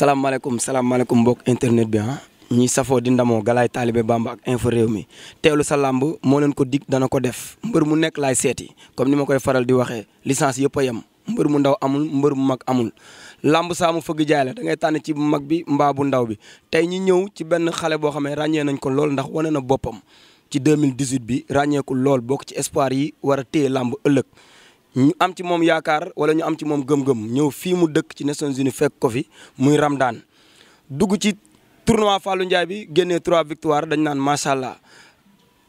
salaamaaleykum mbokk internet bi ñi safoo di ndamoo Galaye Talibé Bamba ak info réew mi teewlu sa làmb moo leen ko dig dana ko def mbër mu nekk laay seeti comme ni ma koy faral di waxee licence yëpp a yem mbër mu ndaw amul mbër mu mag amul làmb saa mu fëgg jaay la da ngay tànn ci bu mag bi mbaa bu ndaw bi tey ñi ñëw ci benn xale boo xam ne ràññee nañ ko lool ndax wane na boppam ci 2018 bi ràññeeku lool bokk ci espoir yi war a téye làmb ëllëg ñu am ci moom yaakaar wala ñu am ci moom gëm-gëm ñëw fii mu dëkk ci Nations Unies fekk ko fi muy Ramdan dugg ci tournoi Fallou Ndiaye bi génnee 3 victoires dañ naan macha allah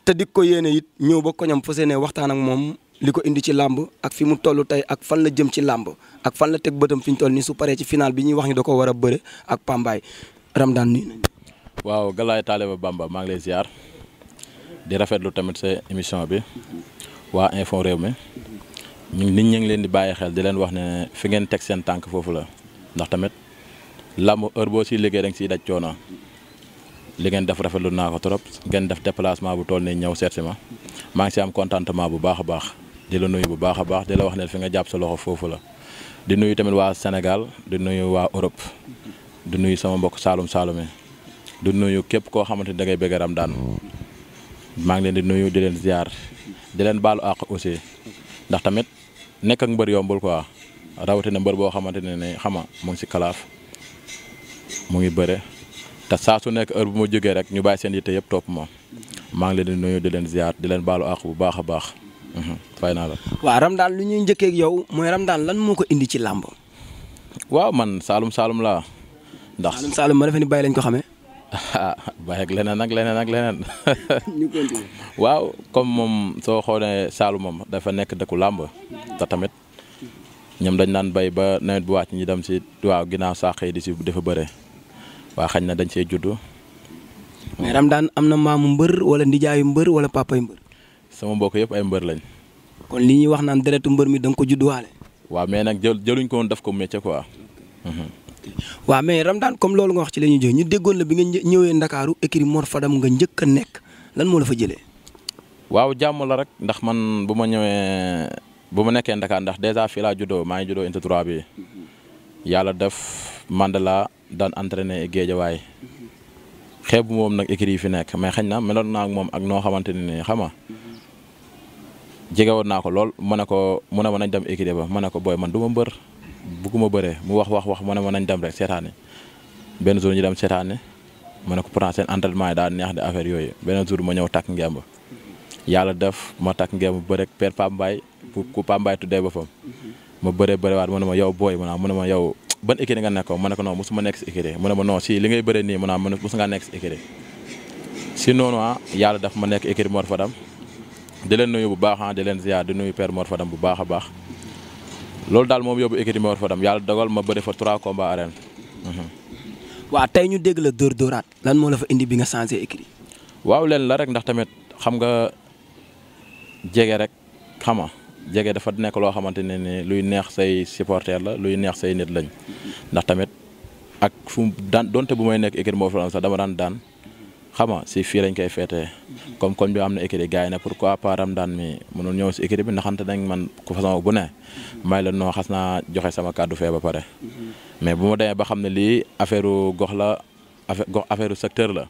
te dik ko yéene it ñëw ba koñam fas yéene waxtaan ak moom li ko indi ci làmb ak fi mu toll tey ak fan la jëm ci làmb ak fan la teg bëtam fi ñu toll nii su paree ci final bi ñuy wax ni da ko war a bëre ak Pambaay Ramdan nuyu nañ. waaw Galaye Talibé Bamba maa ngi lay ziar di rafetlu tamit sa émission bi waa info réew mi nit ñi ngi leen di bàyyi xel di leen wax ne fi ngeen teg seen tànk foofu la ndax tamit làmb heure boo siy liggéey rek siy daj coono li ngeen def rafetlu naa ko trop ngeen def déplacement bu toll nii ñëw seet si ma maa ngi si am contentement bu baax a baax di la nuyu bu baax a baax di la wax ne fi nga jàpp sa loxo foofu la di nuyu tamit waa Sénégal di nuyu waa Europe di nuyu sama mbokk Saalum Saalum di nuyu képp koo xamante ni da ngay bëgg Ramdan maa ngi leen di nuyu di leen ziar di leen baalu àq aussi ndax tamit nekk ak mbër yombul quoi rawatina mbër boo xamante ne xama mu ngi si kalaaf mu ngi bëre te saa su nekk heure bu ma jógee rek ñu bàyyi seen yitte yëpp topp ma maa ngi leen di nuyu di leen ziar di leen baalu àq bu baax a baax fay naa la. waaw Ramdan lu ñuy njëkkee ak yow mooy Ramdan lan moo ko indi ci làmb. waaw man Saalum laa ndax. Saalum ma defe ni bay lañ ko xamee. ah bàyyi ak leneen ak leneen ak leneen. ñu continué. waaw comme moom soo xoolee Saalum moom dafa nekk dëkku làmb te tamit ñoom dañ naan bay ba nawet bu wàcc ñi dem si waaw ginnaaw sàq yi di si dafa bëre waa xañ na dañ see juddu. mais Ramdan am na maamu mbër wala ndijaayu mbër wala papay mbër. sama mbokk yëpp ay mbër lañ. kon li ñuy wax naan deretu mbër mi da nga ko judduwaale. waaw mais nag jëluñ ko woon def ko métier quoi. waaw mais Ramdan comme loolu nga wax ci la ñuy jógee ñu déggoon la bi nga ñëwee Ndakaaru écurie Mor Fadam nga njëkk a nekk lan moo la fa jëlee. waaw jàmm la rek ndax man bu ma nekkee Ndakaar ndax dèjà fii laa juddoo maa ngi juddoo unité 3 bi yàlla def Mandela daan entraîné Géejawaay xeebu moom nag écurie yi fi nekk mais xañ na meloon naa ak moom ak noo xamante ne xam nga jege woon naa ko lool mu ne ma nañ dem écurie ba ma ne ko booy man du ma mbër bugguma bëree mu wax mu ne ma nañ dem rek seetaane benn jour ñu dem seetaane ma ne ko pourtant seen entraînement yi daal neex de affaire yooyu benn jour ma ñëw takk ngemb yàlla def ma takk ngemb bëre père Pambaay ku Pambaay tuddee boppam ma bërewaat mu ne ma yow booy mu ne ma yow ban écurie nga nekkoon ma ne ko non mosuma nekk si écurie mu ne ma non si li ngay bëree nii mu ne ma mos ngaa nekk si écurie si noonu yàlla def ma nekk écurie Mor Fadam di leen nuyu bu baax di leen ziar di nuyu père Mor Fadam bu baax a baax loolu daal moom yóbbu écurie Mor Fadam yàlla dogal ma bëri fa 3 combats arène. waaw tey ñu dégg la dóoraat lan moo la fa indi bi nga changé écurie. waaw leen la rek ndax tamit xam nga jege rek xama jege dafa nekk loo xamante ne ni luy neex say supporter la luy neex say nit lañ ndax tamit ak fu daan donte bu may nekk écurie Mor Fadam sax dama daan xama si fii lañ koy feetee comme koñ bi am na écurie gars yi ne pourquoi pas Ramdan mi mënul ñëw si écurie bi ndaxante nañ man ku façon bu ne may la noo xas naa joxe sama kàddu fee ba pare mais bu ma demee ba xam ne lii affaire gox la affaire secteur la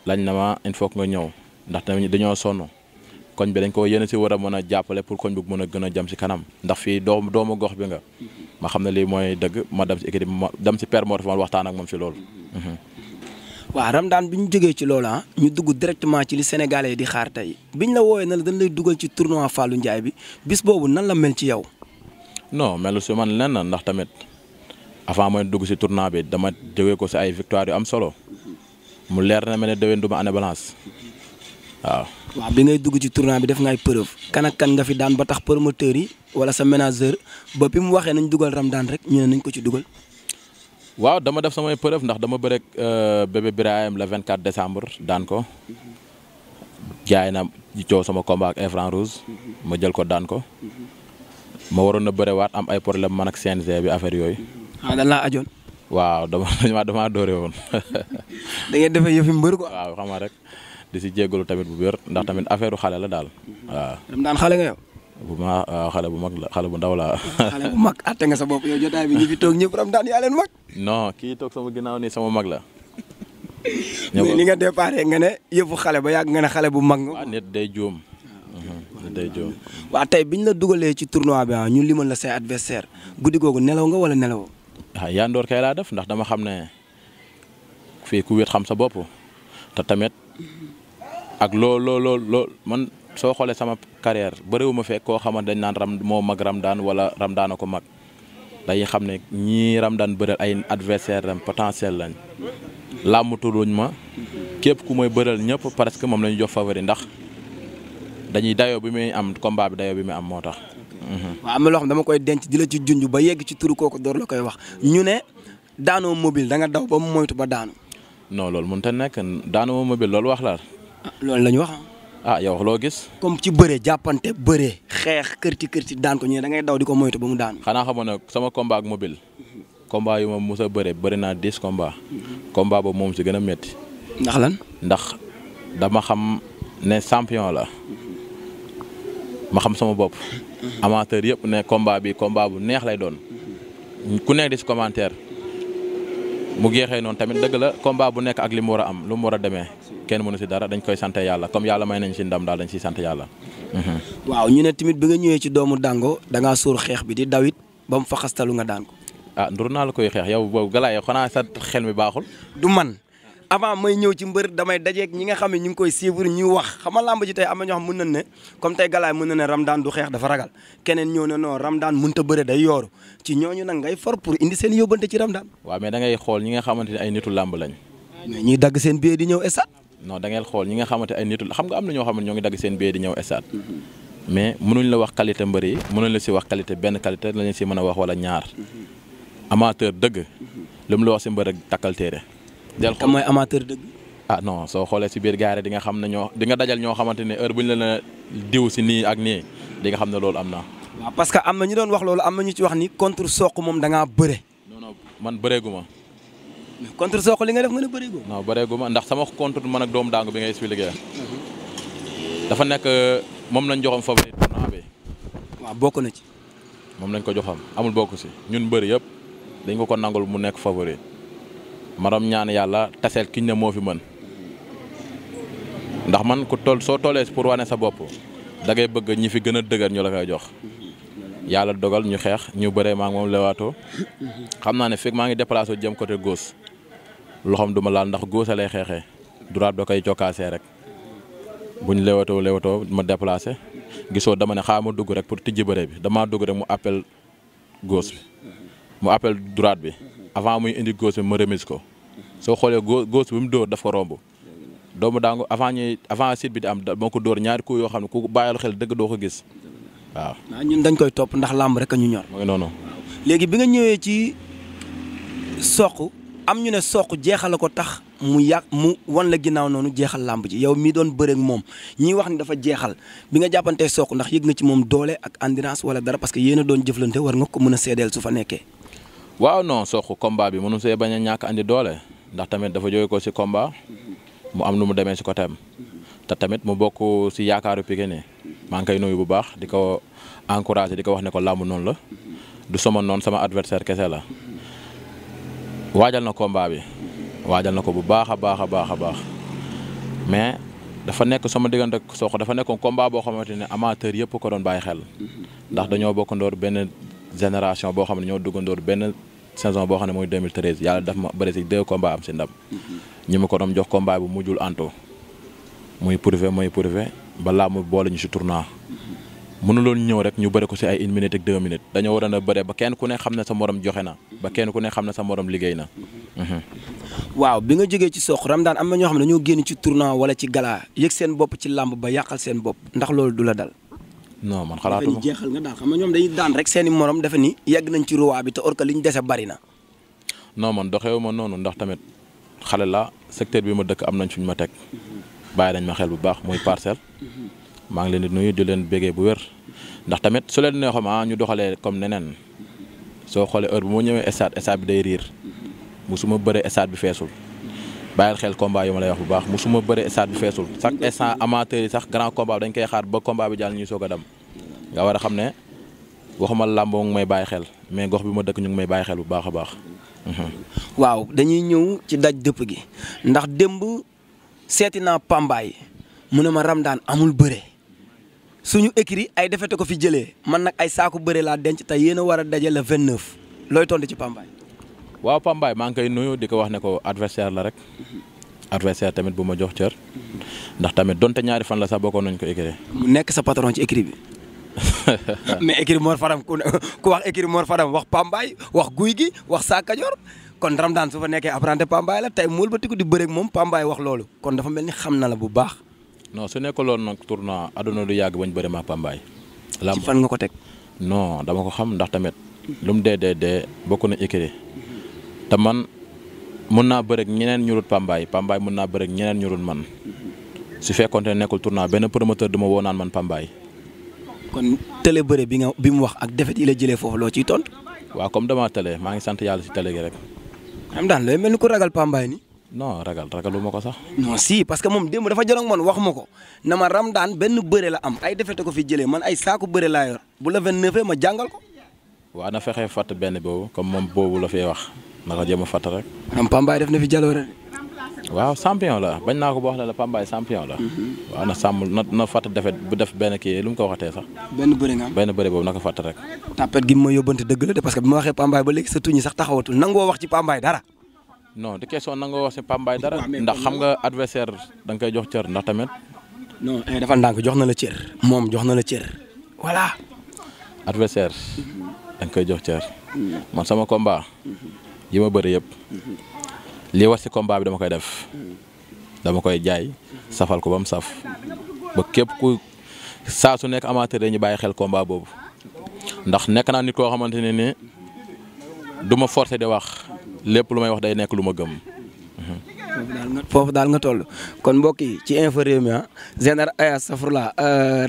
lañ na ma il faut que nga ñëw ndax tamit dañoo sonn koñ bi dañ ko yéen si war a mën a jàppale pour koñ bi mën a gën a jëm si kanam ndax fii doomu gox bi nga ma xam ne lii mooy dëgg ma dem si écurie bi ma dem si père Mor Fadam waxtaan ak moom si loolu. waaw Ramdan bi ñu jógee ci loolu ñu dugg directement ci li Sénégalais yi di xaar tey biñ la woowee na la dañ lay dugal ci tournoi Fallou Ndiaye bi bis boobu nan la mel ci yow. non melu si man lenn ndax tamit avant mooy dugg si tournoi bi dama jógee ko si ay victoire yu am solo mu leer na ma ne déwén du ma année balance waaw. waaw bi ngay dugg ci tournoi bi def ngay preuve kan ak kan nga fi daan ba tax promoteur yi wala sa manager ba bi mu waxee nañ dugal Ramdan rek ñu ne nañ ko ci dugal. waaw dama def samay preuve ndax dama bëreeg bébé Birahim le 24 décembre daan ko jaay na coow sama combat ak Efran Rouge ma jël ko daan ko ma waroon na bërewaat am ay problème man ak CNG bi affaire yooyu. dañ laa ajoon. waaw dama doore woon. da ngeen defee yëfi mbër quoi. waaw xam nga rek di si jéggalu tamit bu wér ndax tamit affaire xale la daal waaw. Ramdan xale nga yow. bu ma xale bu mag la xale bu ndaw la. xale bu mag atte nga sa bopp yow jotaay bi ñu fi toog ñëpp Ramdan yaa leen mag. non kii toog sama ginnaaw nii sama mag la. mais ni nga déparé nga ne yëfu xale ba yàgg nga ne xale bu mag nga. waaw nit day juum. nit day juum. waaw tey biñ la dugalee ci tournoi bi ñu limal la say adversaire guddi googu nelaw nga wala nelawoo. ah yandoor kay laa def ndax dama xam ne fii ku wéet xam sa bopp te tamit ak lool man. soo xoolee sama carrière bëriwu ma fekk koo xamante dañ naan moo mag Ramdan wala Ramdan a ko mag dañuy xam ne ñii Ramdan bëreel ay adversaire am potentiel lañ làmmutuluñ ma képp ku mooy bëreel ñëpp parce que moom la ñu jox favori ndax dañuy dayoo bi muy am combat bi dayoo bi muy am moo tax. waaw am na loo xam dama koy denc di la ci junj ba yegg ci turu kooku door la koy wax ñu ne daanoo mobile da nga daw ba mu moytu ba daanu. non loolu mënut a nekk daanoo mobile loolu wax la. loolu la ñu wax ah yow loo gis. comme ci bëree jàppante bëree xeex kërti daan ko ñu ne da ngay daw di ko moytu ba mu daan. xanaa xamoon ne sama combat ak mobile. combat yu ma mos a bëree bëri naa 10 combat. combat boobu moom si gën a métti. ndax lan. ndax dama xam ne champion la. ma xam sama bopp. amateur yëpp ne combat bi combat bu neex lay doon. ku nekk di si commentaire. mu jeexee noonu tamit dëgg la combat bu nekk ak li mu war a am lu mu war a demee. kenn mënu si dara dañ koy sant yàlla comme yàlla may nañ si ndam daal dañ siy sant yàlla. waaw ñu ne tamit bi nga ñëwee ci doomu Dango da ngaa sóor xeex bi di dawit ba mu faxastalu nga daan ko. ah ndur naa la koy xeex yow boobu galaay yow xanaa sa xel mi baaxul. du man avant may ñëw ci mbër damay dajeeg ñi nga xam ne ñu ngi koy suivre ñuy wax xam nga làmb ji tey am na ñoo xam mën nañ ne comme tey galaay mën na ne Ramdan du xeex dafa ragal keneen ñëw na non Ramdan mënut a bëre day yooru ci ñooñu nag ngay for pour indi seen yóbbante ci Ramdan. waaw mais da ngay xool ñi nga xamante ne ay nitu làmb lañ. mais ñuy dagg seen billet di ñëw stade. non da ngeen xool ñi nga xamante ay nitu xam nga am na ñoo xam ne ñoo ngi dagg seen billet di ñëw stade mais mënuñ la wax qualité mbër yi mënuñ la si wax qualité benn qualité lañu si mën a wax wala ñaar amateur dëgg lu mu la wax si mbër ak takkal téere. del xam mooy amateur dëgg. ah non soo xoolee si biir gaare di nga xam ne di nga dajal ñoo xamante ne heure bu ñu la diw si nii ak nii di nga xam ne loolu am na. waaw parce que am na ñu doon wax loolu am na ñu ci wax ni contre Sokh moom da ngaa bëre. non man bëreegu ma. contre Sokh li nga def nga ne bëreegu. non bëreegu ma ndax sama contre man ak doomu Dango bi ngay expliqué dafa nekk moom lañ joxoon favori tournoi bi. waaw bokk na ci. moom lañ ko joxoon amul bokk si ñun bëri yëpp dañ ko nangul mu nekk favori maram ñaan yàlla taseel kiñ ne moo fi mën ndax man ku soo tollee pour wane sa bopp da ngay bëgg ñi fi gën a dëgër ñu la koy jox yàlla dogal ñu xeex ñu bëree maa ngi moom lewaatoo xam naa ne fekk maa ngi déplacé jëm côté gauche loxoom du ma laal ndax gauche lay xeexee droite da koy cokkaasee rek buñ lewaatoo ma déplacé gisoo dama ne xaaral ma dugg rek pour tijji bëre bi damaa dugg rek mu appel gauche bi mu appel droite bi avant muy indi gauche bi ma remise ko soo xoolee gauche bi mu dóor daf ko romb doomu Dango avant site bi di am moo ko dóor ñaari coups yoo xam ne ku bàyyil xel dëgg doo ko gis waaw. ñun dañ koy topp ndax làmb rek a ñu ñor. mooy noonu. léegi bi nga ñëwee ci Sokh am ñu ne Sokh jeexal ko tax mu wan la ginnaaw noonu jeexal làmb ji yow mii doon bëreeg moom ñii wax ni dafa jeexal bi nga jàppantee Sokh ndax yëg nga ci moom doole ak endurance wala dara parce que yéen a doon jëflante war nga ko mën a seedeel su fa nekkee. waaw non Sokh combat bi mënu see bañ a ñàkk andi doole ndax tamit dafa jóge ko si combat mu am nu mu demee si côté am te tamit mu bokk si yaakaaru Pikine maa ngi koy nuyu bu baax di ko encouragé di ko wax ne ko làmb noonu la du sama noonu sama adversaire kese la waajal na combat bi waajal na ko bu baax a baax mais dafa nekk sama diggante ak Sokh dafa nekkoon combat boo xamante ne amateur yëpp ko doon bàyyi xel ndax dañoo bokk ndoor benn génération boo xam ne ñoo duggandoor benn saison boo xam ne mooy 2013 yàlla daf ma bëri si 2 combats am si ndam ñi ma ko doon jox combat bu mujjul anto muy prouvé ba laa mu boole ñu si tournoi mënuloon ñëw rek ñu bëri ko si ay 1 minute ak 2 minutes dañoo waroon a bëre ba kenn ku ne xam ne sa morom joxe na ba kenn ku ne xam ne sa morom liggéey na. waaw bi nga jógee ci Sokh Ramdan am na ñoo xam ne dañoo génn ci tournoi wala ci gala yëg seen bopp ci làmb ba yàqal seen bopp ndax loolu du la dal. non man xalaatuma jeexal nga daal xam nga ñoom dañuy daan rek seen i morom defe ni yegg nañ ci roi bi te or que li ñu dese bari na. non man doxewu ma noonu ndax tamit xale la secteur bi ma dëkk am nañ fuñ ma teg bàyyi nañ ma xel bu baax muy parcelle maa ngi leen di nuyu di leen bégee bu wér ndax tamit su leen neexoon ñu doxalee comme neneen soo xoolee heure bu ma ñëwee stade bi day riir musuma bëree stade bi feesul bàyyil xel combat yu ma lay wax bu baax musuma bëree stade bi feesul chaque instant amateur yi sax grand combat dañ koy xaar ba combat bi jàll ñuy soog a dem nga war a xam ne waxuma làmb mu ngi may bàyyi xel mais gox bi ma dëkk ñu ngi may bàyyi xel bu baax a baax. waaw dañuy ñëw ci daj dëpp gi ndax démb seeti naa Pambaay mu ne ma Ramdaan amul bëre suñu écrit ay defete ko fi jëlee man nag ay saako bëre laa denc te yéen a war a daje le 29 looy tontu ci Pambaay. waaw Pambaay maa ngi koy nuyu di ko wax ne ko adversaire la rek adversaire tamit bu ma jox cër ndax tamit donte ñaari fan la sax bokkoon nañ ko écrit. mu nekk sa patron ci écrit bi. mais écrit Mor Fadam ku wax écrit Mor Fadam wax Pambaay wax Guy gi wax Sa Kajoor kon Ramdaan su fa nekkee apprenti Pambaay la tey mool ba tiku di bëreeg moom Pambaay wax loolu kon dafa mel ni xam na la bu baax. non su nekkaloon nag tournoi aduna du yàgg bañ bëri ma Pambaay. ci fan nga ko teg. non dama ko xam ndax tamit lu mu dee bokk na écrit te man mun naa bëreeg ñeneen ñu dul Pambaay Pambaay mun naa bëreeg ñeneen ñu dul man su fekkoon ne nekkul tournoi benn promoteur du ma woo naan man Pambaay. kon télé bëre bi mu wax ak defet yi la jëlee foofu loo ciy tontu. waaw comme dama télé maa ngi sant yàlla si télé gi rek. Ramdaan looy mel ni ku ragal Pambaay ni non ragalu ma ko sax. non si parce que moom démb dafa jëloon man wax ma ko na ma Ramdaan benn bëre la am ay defete ko fi jëlee man ay saako bëre laa yor bu la 29 ma jàngal ko. waaw na fexe fàtt benn boobu comme moom boobu la fee wax na ko jéem a fàtt rek. Pambaay def na fi jaloore. waaw champion la bañ naa ko ba wax la Pambaay champion la. waaw na sàmm na fàtt defet bu def benn kii lu mu ko waxatee sax. benn bëre nga am benn bëre boobu na ko fàtt rek. tapet gi ma yóbbante dëgg la de parce que bi ma waxee Pambaay ba léegi sa tuñi sax taxawatul nangoo wax ci Pambaay dara. non di question nangoo wax ci Pambaay dara. ndax xam nga adversaire da nga koy jox cër ndax tamit. non dafa ndànk jox na la cër. moom jox na la cër. voilà. adversaire da nga koy jox cër. man sama combat yi ma bëri yëpp. lii war ci combat bi dama koy def dama koy jaay safal ko ba mu saf ba képp ku saa su nekk amateur dañuy bàyyi xel combat boobu ndax nekk naa nit koo xamante ne ni du ma forcer di wax lépp lu may wax day nekk lu ma gëm. foofu daal nga toll kon mbokk yi ci info réew mi safrula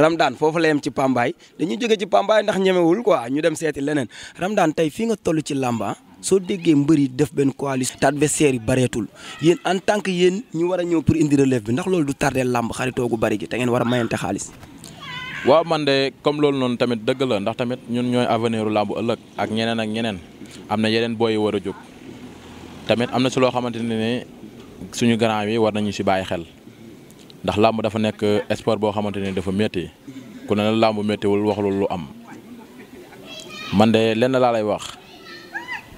Ramdaan foofu la yem ci Pambaay dañuy jóge ci Pambaay ndax ñemewul quoi ñu dem seeti leneen Ramdaan tey fii nga toll ci làmba soo déggee mbër yi def benn coalition te adversaire yi bareetul yéen en tant que yéen ñu war a ñëw pour indi relève bi ndax loolu du tardé làmb xaritoo gu bari gi te ngeen war a mayante xaalis. waaw man de comme loolu noonu tamit dëgg la ndax tamit ñun ñooy avenir u làmb ëllëg ak ñeneen am na yeneen booy war a jóg tamit am na si loo xamante ne ni suñu grand yi war nañu si bàyyi xel ndax làmb dafa nekk sport boo xamante ne dafa métti ku ne la làmb méttiwul waxul lu am man de lenn laa lay wax.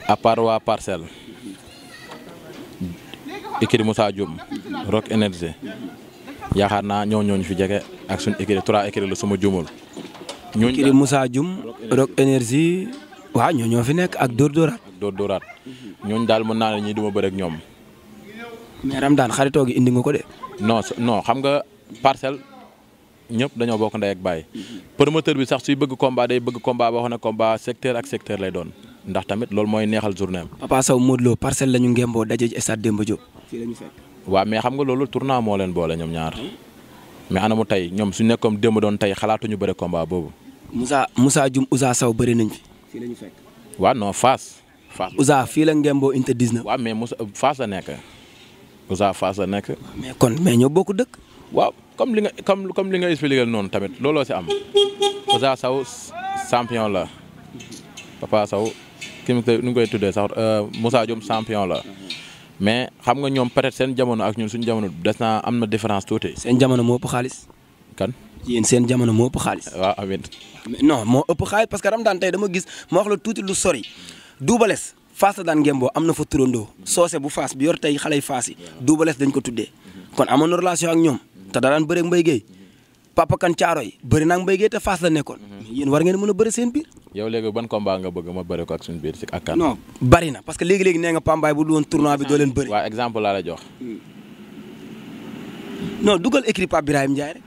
à part waa Parcelles écurie Moussa Dioum Rock Énergie yaakaar naa ñooñu fi jege ak suñu écurie 3 écurie la suma juumul. ñooñu écurie Moussa Dioum Rock Énergie waaw ñoo fi nekk ak Dóor Dóoraat. ak Dóor Dóoraat ñooñu daal mën naa ne ñii du ma bëre ak ñoom. mais Ramdaan xaritoo gi indi nga ko de. non xam nga Parcelles ñëpp dañoo bokk ndey ak baay promoteur bi sax suy bëgg combat day bëgg combat boo xam ne combat secteur ak secteur lay doon. ndax tamit loolu mooy neexal journée am. Papa Sow Modou Lo Parcelles la ñu ngemboo daje ci stade Demba Diop. fii la ñu fekk. waaw mais xam nga loolu tournoi moo leen boole ñoom ñaar mais anamu tey ñoom su nekkoon démb doon tey xalaatuñu bëre combat boobu. Moussa Dioum Ousa Sow bëri nañ fi. fii la ñu fekk. waaw non Fass. Ousa fii la ngemboo inte 19. waaw mais Moussa Fass la nekk Ousa Fass la nekk. mais ñoo bokk dëkk. waaw comme li nga expliqué noonu tamit looloo si am Ousa Sow champion la Papa Sow. ki nu ngi koy tuddee sax Moussa Dioum champion la mais xam nga ñoom peut-être seen jamono ak ñun suñu jamono des na am na différence tuuti. seen jamono moo ëpp xaalis. kan. yéen seen jamono moo ëpp xaalis. waaw amiin. non moo ëpp xaalis parce que Ramdaan tey dama gis ma wax la tuuti lu sori Double Less Fass la daan ngemboo am na fa turandoo soose bu Fass bi yor tey xale yu Fass yi Double Less dañ ko tuddee kon amoon na relation ak ñoom te da daan bëreeg Mbaye Guèye Papa Kan Caaroy bëri naa Mbaye Guèye te Fass la nekkoon. yéen war ngeen mën a bëri seen biir. yow léegi ban combat nga bëgg ma bëri ko ak suñu biir si ak kan. non bari na parce que léegi nee nga Pambaay bu dul woon tournoi bi doo leen bëri. waaw exemple laa la jox. non dugal écrit Pape Birahim Ndiaye rek.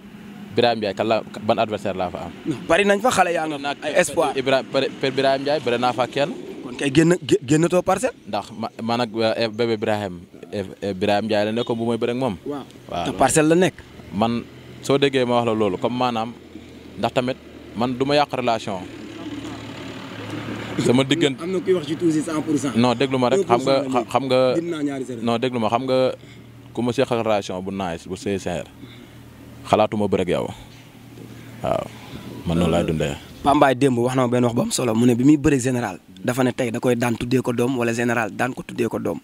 Birahim Ndiaye kan la ban adversaire laa fa am. bari nañ fa xale yaa nga ay espoir. Birahim Ndiaye bëri naa fa kenn. kon kay génnatoo Parcelles. ndax man ak bébé Birahim Ndiaye la nekkoon bu may bëri ak moom. waaw te Parcelles la nekk. man soo déggee ma wax la loolu comme maanaam ndax tamit man du ma yàq relation. sama diggante am na kuy wax ci tuuti 100%. non déglu ma rek xam nga non déglu ma xam nga ku ma seq relation bu nice bu sincère xalaatuma bëre ak yow waaw. man noonu laay dundee. Pambaay démb wax na ma benn wax bu am solo mu ne bi muy bëre général dafa ne tey da koy daan tuddee ko doom wala général daan ko tuddee ko doom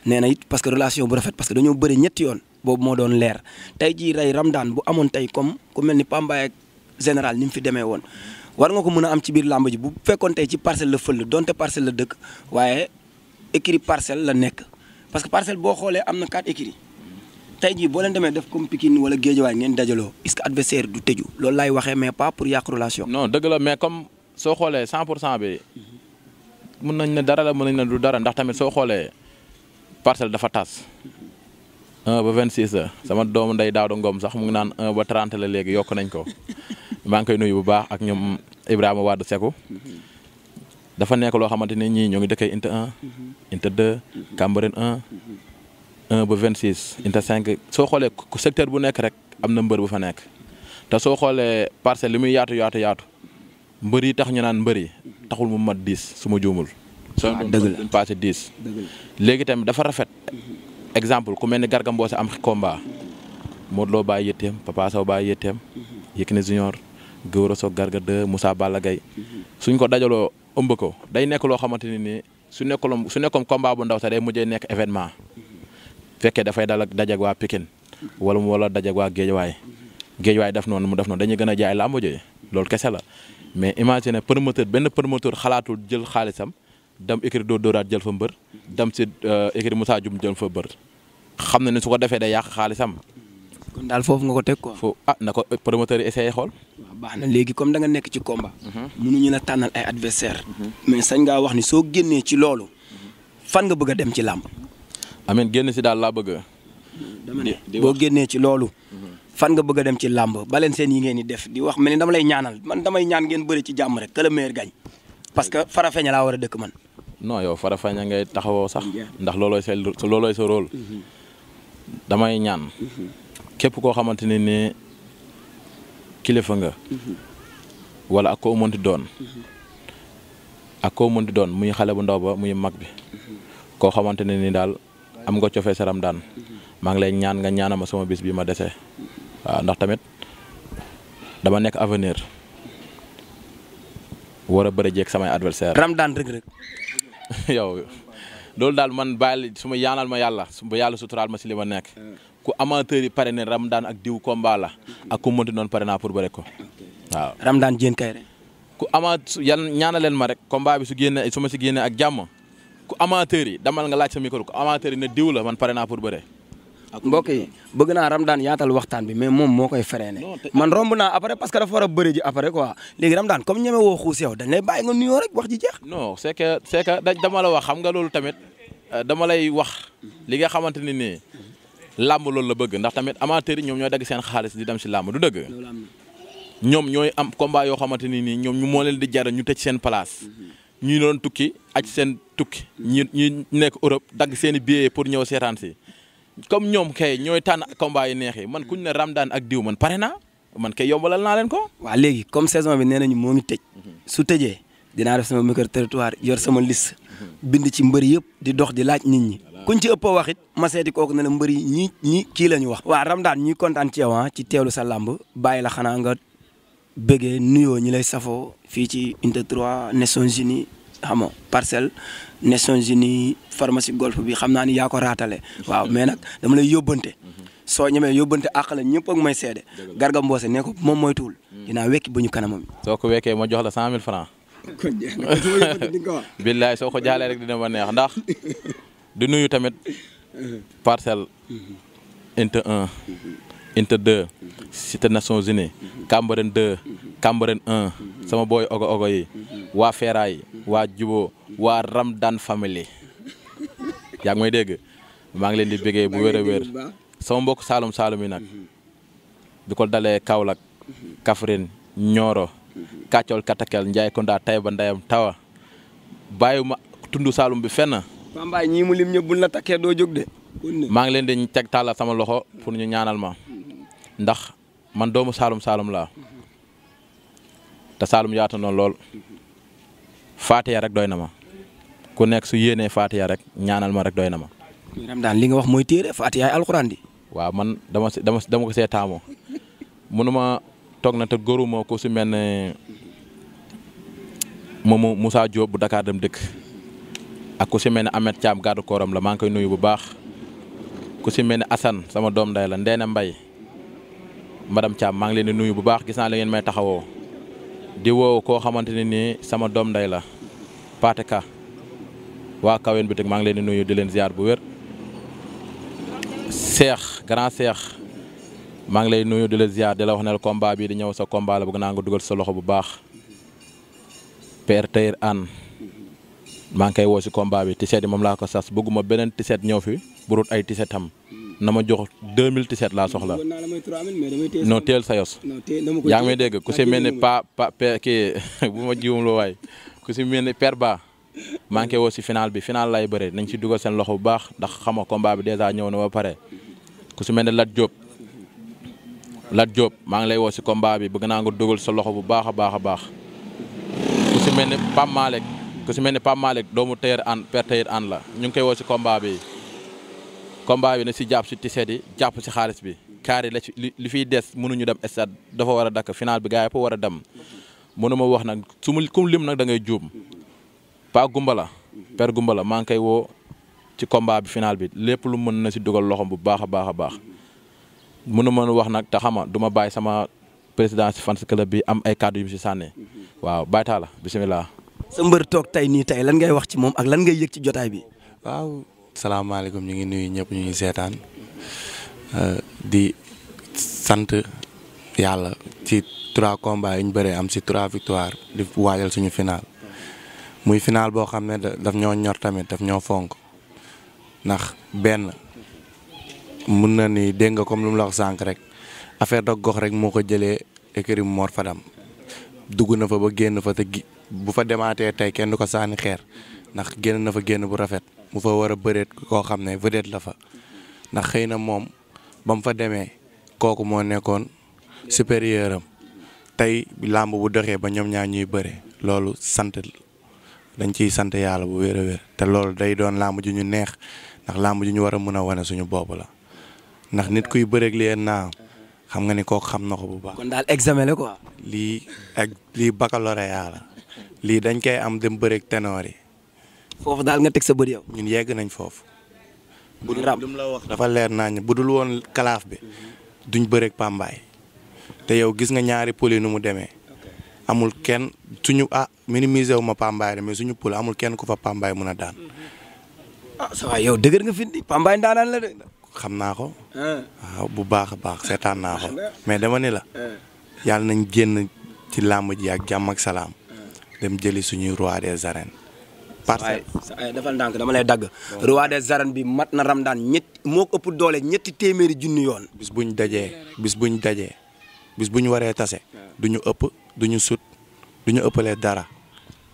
nee na it parce que relation bu rafet parce que dañoo bëri ñetti yoon boobu moo doon leer tey jii rey Ramdan bu amoon tey comme ku mel ni Pambaay ak général ni mu fi demee woon war nga ko mën a am ci biir làmb ji bu fekkoon tey ci parcelle la fël donte parcelle la dëkk waaye écurie parcelle la nekk parce que parcelle boo xoolee am na 4 écuries tey jii boo leen demee def comme Pikine wala Guédiawaye ngeen dajaloo est-ce que adversaire du tëju loolu laay waxee mais pas pour yàq relation. non dëgg la mais comme soo xoolee 100% bi mën nañ ne dara la mën nañ ne du dara ndax tamit soo xoolee parcelle dafa tas 1 ba 26 la sama doomu nday Daawda Ngom sax mu ngi naan 1 ba 30 la léegi yokk nañ ko maa ngi koy nuyu bu baax ak ñoom Ibrahima Wade Seku dafa nekk loo xamante ne ñii ñoo ngi dëkkee Inte 1 Inte 2 Cambérène 1 ba 26 Inte 5 soo xoolee secteur bu nekk rek am na mbër bu fa nekk te soo xoolee parcelle li muy yaatu mbër yi tax ñu naan mbër yi taxul mu mat 10 su ma juumul. dëgg la duñ passé 10. léegi tamit dafa rafet. exemple ku mel ni Garga Mbossé am combat Modou Lo bàyyi yitteem Papa Sow bàyyi yitteem Yékini Junior Gora Sock Garga 2 Moussa Balla Gaye suñ ko dajaloo ëmb ko day nekk loo xamante ni nii su nekkoon combat bu ndaw sax day mujjee nekk événement fekkee dafay dajag waa Pikine wala dajag waa Guédiawaye def noonu mu def noonu dañuy gën a jaay làmb ji loolu kese la mais imagine benn promoteur xalaatul jël xaalisam dem écurie Dóoraat jël fa mbër dem si écurie Moussa Dioum jël fa mbër xam na ne su ko defee day yàq xaalisam. kon daal foofu nga ko teg quoi. foofu na ko promoteur yi essayé xool. waaw baax na léegi comme da nga nekk ci combat. mënuñu la tànnal ay adversaire mais sañ ngaa wax ni soo génnee ci loolu fan nga bëgg a dem ci làmb. amiin génn si daal laa bëgg. dama ne boo génnee ci loolu. fan nga bëgg a dem ci làmb baleen seen yi ngeen di def di wax mel ni dama lay ñaanal man damay ñaan ngeen bëri ci jàmm rek que le meilleur gagne parce que Farafeña laa war a dëkk man. non yow Farafeña ngay taxawoo sax ndax loolooy sa rôle damay ñaan képp koo xamante ne ni kilifa nga wala ak koo mënti doon muy xale bu ndaw ba muy mag bi koo xamante ne ni daal am nga cofee sa Ramdan maa ngi lay ñaan nga ñaanama sama bis bi ma dese waaw ndax tamit dama nekk avenir war a bëri jeeg samay adversaire Ramdan Reug yow loolu daal man bàyyi su ma yaanal ma yàlla ba yàlla suturaal ma si li ma nekk ku amateur yi pare ne Ramdan ak diw combat la ak ku mënti noonu pare naa pour bëre ko waaw. Ramdan Diène Kaïré ku ñaanal leen ma rek combat bi su ma si génnee ak jàmm ku amateur yi damal nga laaj sa micro ku amateur yi ne diw la man pare naa pour bëre. mbokk yi bëgg naa Ramdan yaatal waxtaan bi mais moom moo koy freiné man romb naa après parce que dafa war a bëri ji après quoi léegi Ramdan comme ñeme woo xuus yow dañ lay bàyyi nga nuyoo rek wax ji jeex. non c'est que dama la wax xam nga loolu tamit dama lay wax li nga xamante ni nii làmb loolu la bëgg ndax tamit amateur yi ñoom ñooy dagg seen xaalis di dem si làmb du dëgg. ñoom ñooy am combat yoo xamante ni nii ñoom ñu moo leen di jar ñu tëj seen place ñi doon tukki aj seen tukki ñi nekk Europe dagg seen i billets pour ñëw seetaan si. comme ñoom kay ñooy tànn combat yi neex yi man kuñ ne Ramdan ak diw man pare naa man kay yombalal naa leen ko. waaw léegi comme saison bi nee nañu moo ngi tëj. su tëjee dinaa def sama micro territoire yor sama liste. bind ci mbër yëpp di dox di laaj nit ñi. kuñ ci ëpp a wax it ma seeti kooku ne la mbër yi ñii kii la ñu wax. waaw Ramdan ñuy kontaan ci yow ci teewlu sa làmb bàyyi la xanaa nga bëggee nuyoo ñi lay safoo fii ci Unité 3 Nations Unies xam nga Parcelles Nations Unies pharmacie golf bi xam naa ni yaa ko raatale waaw mais nag dama lay yóbbante soo ñemee yóbbante àq la ñëpp ak may seede Garga Mbossé ne ko moom mooy tuul dinaa wekki ba ñu kanamam. soo ko wekkee ma jox la 100 000 francs. billaay soo ko jaalee rek dina ma neex ndax di nuyu tamit Parcelles Unité 1 Unité 2 Cité Nations Unies Cambérène 2 Cambérène 1 sama booy ogo yi waa Feeraay waa Jubo waa Ramdan family yaa ngi may dégg maa ngi leen di bëggee bu wér a wér sama mbokk Saalum yi nag di ko dalee Kaolack Kaffrine Nioro Kàccol Katakel Njaay Konda Tayba Ndayam Tawa bàyyiwuma tundu Saalum bi fenn. Pambaay ñii mu lim ñëpp buñ la takkee doo jóg de. maa ngi leen di teg tàllal sama loxo pour ñu ñaanal ma ndax man doomu Saalum laa te Saalum yaatu na lool Faatiya rek doy na ma ku nekk su yéenee Faatiya rek ñaanal ma rek doy na ma. Ramdan li nga wax mooy téere Faatiya ay alxuraan di. waaw man dama ko see taamu mënuma toog na te góoruma ku si mel ne moomu Moussa Diop bu Dakar dem dëkk ak ku si mel ne Ahmed Thiam gàddu kooram la maa ngi koy nuyu bu baax ku si mel ne Assane sama doom nday la Ndeena Mbaye madame Thiam maa ngi leen di nuyu bu baax gis naa la ngeen may taxawoo di woo koo xamante ne nii sama doom nday la Paate Ka waa Kawen bi teg maa ngi leen di nuyu di leen ziar bu wér Cheikh grand Cheikh maa ngi lay nuyu di la ziar di la wax ne combat bi di ñëw sa combat la bëgg naa nga dugal sa loxo bu baax Père Taïr Anne maa ngi koy woo si combat bi tiset yi moom laa ko sas bëgguma beneen tiset ñëw fi burut ay tiset am na ma jox 2000 tiset laa soxla non teel sa yos yaa ngi may dégg ku si mel ni kii bu ma jiwum lu waay ku si mel ni Père Ba maa ngi koy woo si final bi final lay bëre nañ ci dugal seen loxo bu baax ndax xam nga combat bi dèjà ñëw na ba pare ku si mel ni Lat Diop maa ngi lay woo si combat bi bëgg naa nga dugal sa loxo bu baax a baax a baax ku si mel ni Pape Malick doomu Taïr Anne Père Taïr Anne la ñu ngi koy woo si combat bi na si jàpp si tiset yi jàpp si xaalis bi kaar yi la ci li fiy des mënuñu dem stade dafa war a dakk final bi gars yi war a dem mënu ma wax nag su ma kum lim nag da ngay juum Pa Gumbala Père Gumbala maa ngi koy woo ci combat bi final bi lépp lu mën na si dugal loxom bu baax a baax a baax mënu ma wax nag te xama du ma bàyyi sama président si fans club bi am ay kàddu yu si sànne waaw bàyyi taa la bisimilah. sa mbër toog tey nii tey lan ngay wax ci moom ak lan ngay yëg ci jotaay bi. waaw salaamaaleykum ñu ngi nuyu ñëpp ñu ngi seetaan di sant yàlla ci 3 combats yi ñu bëree am si 3 victoires di waajal suñu final muy final boo xam ne daf ñoo ñor tamit daf ñoo fonk ndax benn mun na ni dégg nga comme lu mu la wax sànq rek affaire da gox rek moo ko jëlee écurie Mor Fadam dugg na fa ba génn fa te bu fa demaatee tey kenn du ko sànni xeer ndax génn na fa génn bu rafet mu fa war a bëreet koo xam ne vedette la fa ndax xëy na moom ba mu fa demee kooku moo nekkoon supérieur am tey làmb bu doxee ba ñoom ñaar ñuy bëre loolu sant dañ ciy sant yàlla bu wér a wér te loolu day doon làmb ju ñu neex ndax làmb ju ñu war a mën a wane suñu bopp la ndax nit kuy bëreeg leen naa xam nga ni kooku xam na ko bu baax. kon daal examen la quoi. lii baccalauréat la lii dañ koy am dem bëreeg ténor yi. foofu daal nga teg sa bët yow. ñun yegg nañ foofu. bu dul ram lu mu la wax dafa leer nañ bu dul woon kalaaf bi duñ bëreeg Pambaay te yow gis nga ñaari pôles nu mu demee. amul kenn suñu minimiser wu ma Pambaay mais suñu pôle amul kenn ku fa Pambaay mën a daan. ça va yow dëgër nga fi di Pambaay ndaanaan la de. xam naa ko. waaw bu baax a baax seetaan naa ko mais dama ni la. yàlla nañ génn ci làmb ji ak jàmm ak salaam. dem jëli suñuy roi des arènes. Parcelles ay defal ndànk dama lay dagg. roi des arènes bi mat na Ramdaan moo ko ëpp doole 300 junni yoon. bis buñ dajee bis buñ waree tase. duñu ëpp duñu sut duñu ëppalee dara.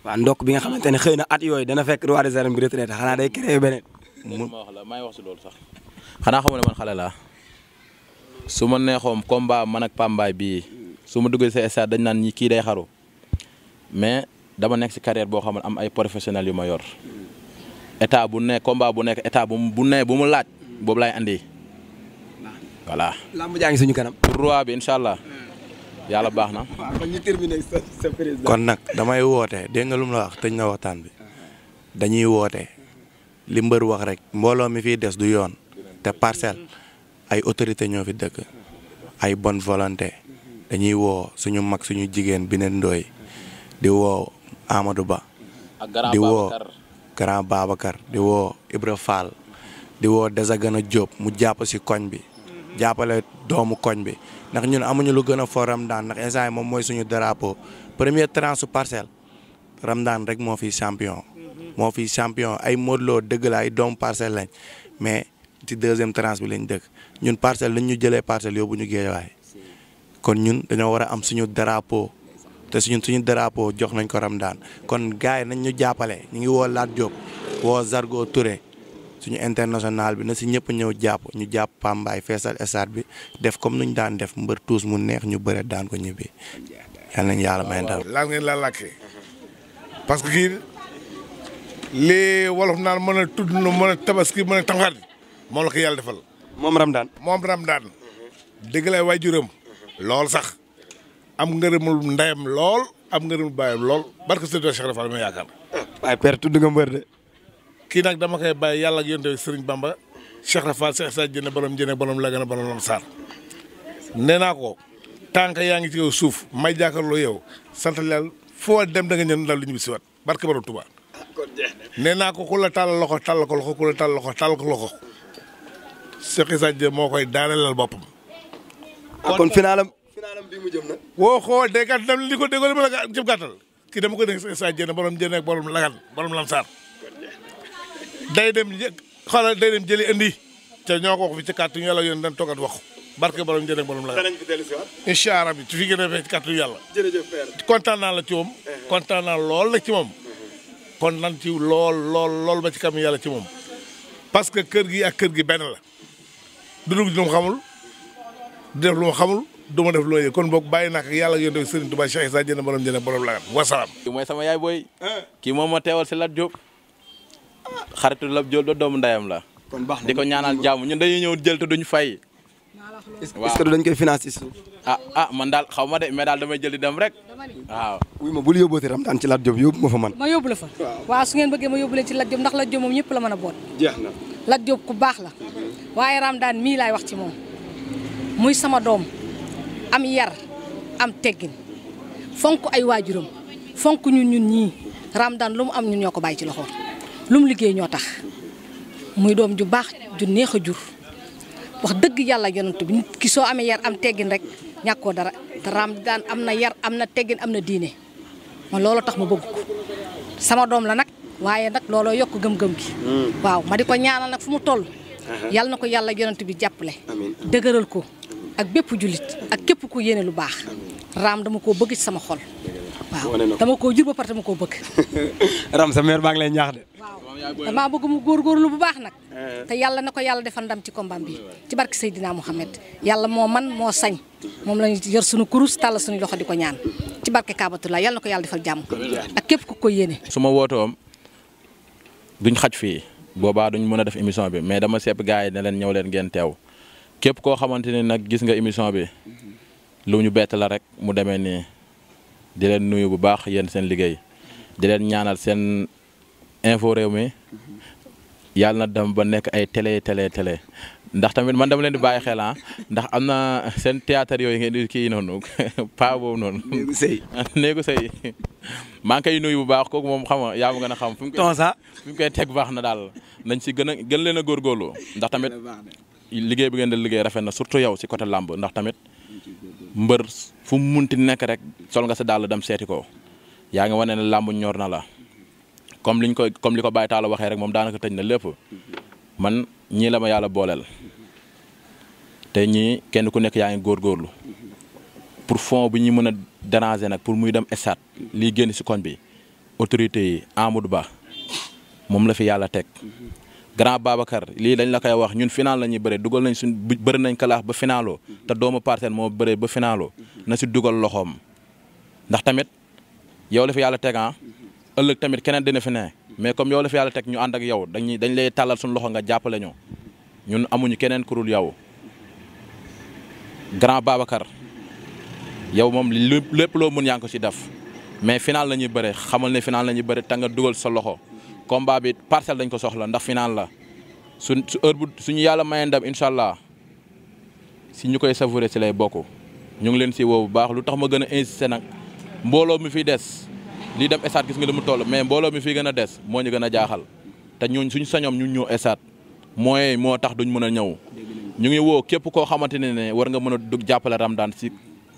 waaw ndokk bi nga xamante ne xëy na at yooyu dana fekk roi des arènes bi retraité xanaa day créé beneen. ma wax la may wax si loolu sax. xanaa xamu ne man xale laa su ma neexoon combat man ak Pambaay bii su ma duggee sa stade dañ naan ñi kii day xaru mais dama nekk si carrière boo xam ne am ay professionnels yu ma yor état bu nekk combat bu nekk état bu mu laaj boobu laay andi voilà. lamb jaa ngi suñu kanam. roi bi incha allah yàlla baax na. waaw kon ñu terminé sa président. kon nag damay woote dégg nga lu mu la wax tëj na waxtaan bi dañuy woote li mbër wax rek mbooloo mi fiy des du yoon. te Parcelles ay autorité ñoo fi dëkk ay bonne volonté dañuy woo suñu mag suñu jigéen bi ne ndooy di woo Amadou Ba di woo Grand Babacar di woo Ibra Fall di woo Desagana Diop mu jàpp si koñ bi jàppale doomu koñ bi ndax ñun amuñu lu gën a fort Ramdaan ndax instant moom mooy suñu drapeau première tranche su Parcelles Ramdaan rek moo fi champion ay Modou Lo dëgg la ay doomu Parcelles lañ mais ci deuxième tranche bi lañ dëkk ñun Parcelles lañ ñu jëlee Parcelles yóbbu ñu Géejawaay kon ñun dañoo war a am suñu drapeau te suñu drapeau jox nañ ko Ramdaan kon gars yi nañ ñu jàppale ñu ngi woo Lat Diop woo Zargo Touré suñu international bi na si ñëpp ñëw ñu jàpp Pambaay feesal stade bi def comme nuñ daan def mbër tuus mu neex ñu bëre daan ko ñibbi yal nañ yàlla may ndam. laal ngeen la làkkee parce que kii lii wolof naan mën a tudd na mën a tabaski mën a tamxarit moom la ko yàlla defal. moom Ramdaan. dégg lay waajuram lool sax am ngërëmul ndeyam lool am ngërëmul baayam lool barke Seydou Cheikh Rafal ma yaakaar. waaye père tudd nga mbër de. kii nag dama koy bàyyi yàlla ak yonent bi Serigne Bamba Cheikh Rafal Cheikh Sa Diène borom Diène borom Lagana borom Lamsar nee naa ko tànk yaa ngi ci kaw suuf may jàkkaarloo yow sant yàlla foo dem da nga ñëw ndax lu ñu bis waat barke borom Touba. nee naa ko ku la tàllal loxo tàll ko loxo ku la tàll loxo tàll ko loxo Cheikh Sa Diène moo koy daanelal boppam. kon finalam bi mu jëm nag. woo xool day gàtt dem li ko déggoo dama la jëm gàttal kii dama ko dégg Sa Diène borom Diène ak borom Lagana borom Lamsar day dem xoolal day dem jëli indi te ñoo ko wax fi ci kàttu yàlla yoon dañ toogat wax barke borom Diène ak borom Lagana. danañ fi dellusiwaat. incha allah ci fi gën a fee ci kàttu yàlla. jërëjëf père. kontaan naa la ci moom. kontaan naa lool la ci moom. kon nan ci lool ba ci kam yàlla ci moom parce que kër gi ak kër gi benn la du dugg lu mu xamul du def lu mu xamul du ma def lu ma yëg kon boog bàyyi naa ko yàlla yónni Serigne Touba Cheikh Sa Diène borom Diène borom Lagana wasalaam. kii mooy sama yaay booy. kii moom ma teewal si Lat Diop. xaritu Lat Diop doomu ndeyam la. kon baax na di ko ñaanal jàmm ñun dañuy ñëw jël te duñ fay. est-ce que dañ koy financer suuf. man daal xaw ma de mais daal damay jël di dem rek waaw. wuy ma bul yóbbooti Ramdaan ci Lat Diop yóbbu ma fa man. ma yóbbu la fa. waaw su ngeen bëggee ma yóbbu leen ci Lat Diop ndax Lat Diop moom ñëpp la mën a boot. jeex na. Lat Diop ku baax la. waaye Ramdaan mii laay wax ci moom muy sama doom am yar am teggin fonk ay waajuram fonk ñun ñii Ramdaan lu mu am ñun ñoo ko bàyyi ci loxo lu mu liggéey ñoo tax muy doom ju baax ju neex a jur wax dëgg yàlla yonent bi nit ki soo amee yar am teggin rek ñàkkoo dara te Ramdaan am na yar am na teggin am na diine man loolu tax ma bëgg ko sama doom la nag waaye nag looloo yokk gëm-gëm gi. waaw ma di ko ñaanal nag fu mu toll. yàlla na ko yàlla yonent bi jàppale. dëgëral ko ak bépp jullit ak képp ku yéene lu baax. Ram dama koo bëgg ci sama xol. waaw dama koo jur ba pare dama koo bëgg. Ram sa mère baa ngi lay ñaax de. waaw damaa bëgg mu góorgóorlu bu baax nag. te yàlla na ko yàlla defal ndam ci combat bi ci barke Seydina Mouhamed yàlla moo man moo sañ moom lañu yor suñu kurus tàll suñu loxo di ko ñaan ci barke Kaabatullah yàlla na ko yàlla defal jàmm. ak képp ku ko yéene. su ma wootoom duñ xaj fii boobaa duñ mën a def émission bi mais dama sepp gars yi ne leen ñëw leen ngeen teew képp koo xamante ni nag gis nga émission bi lu ñu bett la rek mu demee nii di leen nuyu bu baax yéen seen liggéey di leen ñaanal seen info réew mi yàlla na dem ba nekk ay télé ndax tamit man dama leen di bàyyi xel ndax am na seen théâtre yooyu ngeen di kii noonu paa boobu noonu. néegu sëy maa ngi koy nuyu bu baax kooku moom xam nga yaa ma gën a xam. fi mu koy teg baax na daal nañ si gën leen a góorgóorlu ndax tamit liggéey bi ngeen di liggéey rafet na surtout yow si côté làmb ndax tamit mbër fu mu munti nekk rek sol nga sa daal dem seeti ko yaa ngi wane ne làmb ñor na la comme li ko Baye Talla waxee rek moom daanaka tëj na lépp man ñii la ma yàlla booleel te ñii kenn ku nekk yaa ngi góorgóorlu pour fond bi ñu mën a déranger nag pour muy dem stade lii génn si koñ bi autorité yi Amadou Ba moom la fi yàlla teg grand Babacar lii dañ la koy wax ñun final la ñuy bëre dugal nañ suñ bëri nañ kalaax ba finalo te doomu Parcelles moo bëree ba finalo na si dugal loxoom ndax tamit yow la fi yàlla teg ëllëg tamit keneen dina fi ne mais comme yow la fi yàlla teg ñu ànd ak yow dañ lay tàllal suñu loxo nga jàppale ñu ñun amuñu keneen ku dul yow grand Babacar yow moom lépp loo mën yaa ngi ko si def mais final la ñuy bëre xamal ne final la ñuy bëre te nga dugal sa loxo combat bi Parcelles dañ ko soxla ndax final la su heure bu suñu yàlla mayee ndam incha allah si ñu koy savourer si lay bokk ñu ngi leen si woo bu baax lu tax ma gën a insister nag mbooloo mi fiy des. lii dem stade gis nga li mu toll mais mbooloo mi fii gën a des moo ñu gën a jaaxal te ñooñ suñu sañoom ñun ñëw stade moo tax duñ mën a ñëw ñu ngi woo képp koo xamante ne war nga mën a dugg jàppale Ramdaan si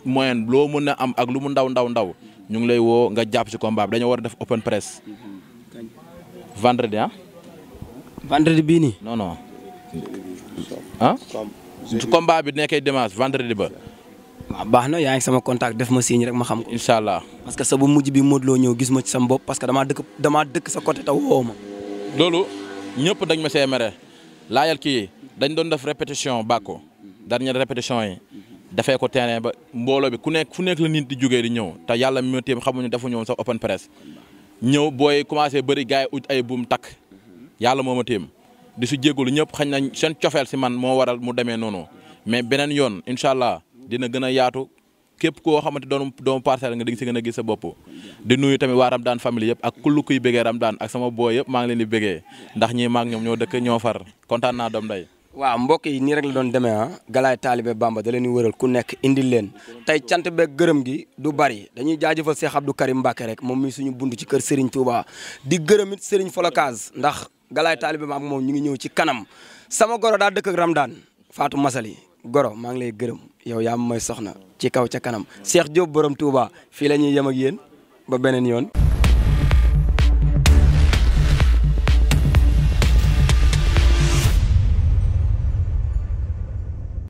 moyen loo mën a am ak lu mu ndaw ñu ngi lay woo nga jàpp si combat bi dañoo war a def open press vendredi vendredi bii nii. non su combat bi nekkee dimanche vendredi ba. waaw baax na yaa ngi sama contact def ma signe rek ma xam ko. incha allah parce que sa bu mujj bi Modou Lo ñëw gis ma ci sama bopp parce que damaa dëkk sa côté taw woo ma. loolu ñëpp dañ ma see mere laajal kii dañ doon def répétition bàkko dernière répétition yi dafee ko terrain ba mbooloo bi fu nekk la nit di jógee di ñëw te yàlla mi ma téem xamuñu defuñu woon sax open press ñëw booy commencé bëri gars yi ut ay buum takk yàlla moo ma téem di su jégalu ñëpp xañ nañ seen cofeel si man moo waral mu demee noonu mais beneen yoon incha allah dina gën a yaatu képp koo xamante doomu Parcelles nga di nga si gën a gis sa bopp di nuyu tamit waa Ramdan famille yëpp ak kullu kuy bëggee Ramdan ak sama boo yëpp maa ngi leen di bëggee ndax ñii maag ñoom ñoo dëkk ñoo far kontaan naa doom day waaw mbokk yi nii rek la doon demee Galaye Talibé Bamba da leen di wëral ku nekk indil leen tey cant beeg gërëm gi du bari dañuy jaajëfal Cheikh Abdou Karim Mbacké rek moom mi suñu bund ci kër Serigne Touba di gërëm it Serigne Folokaz ndax Galaye Talibé Bamba moom ñu ngi ñëw ci kanam sama goro daa dëkk ak Ramdan Fatou Masali goro maa ngi lay gërëm yow yaa may soxna ci kaw ca kanam Cheikh Diop borom Touba fii la ñuy yem ak yéen ba beneen yoon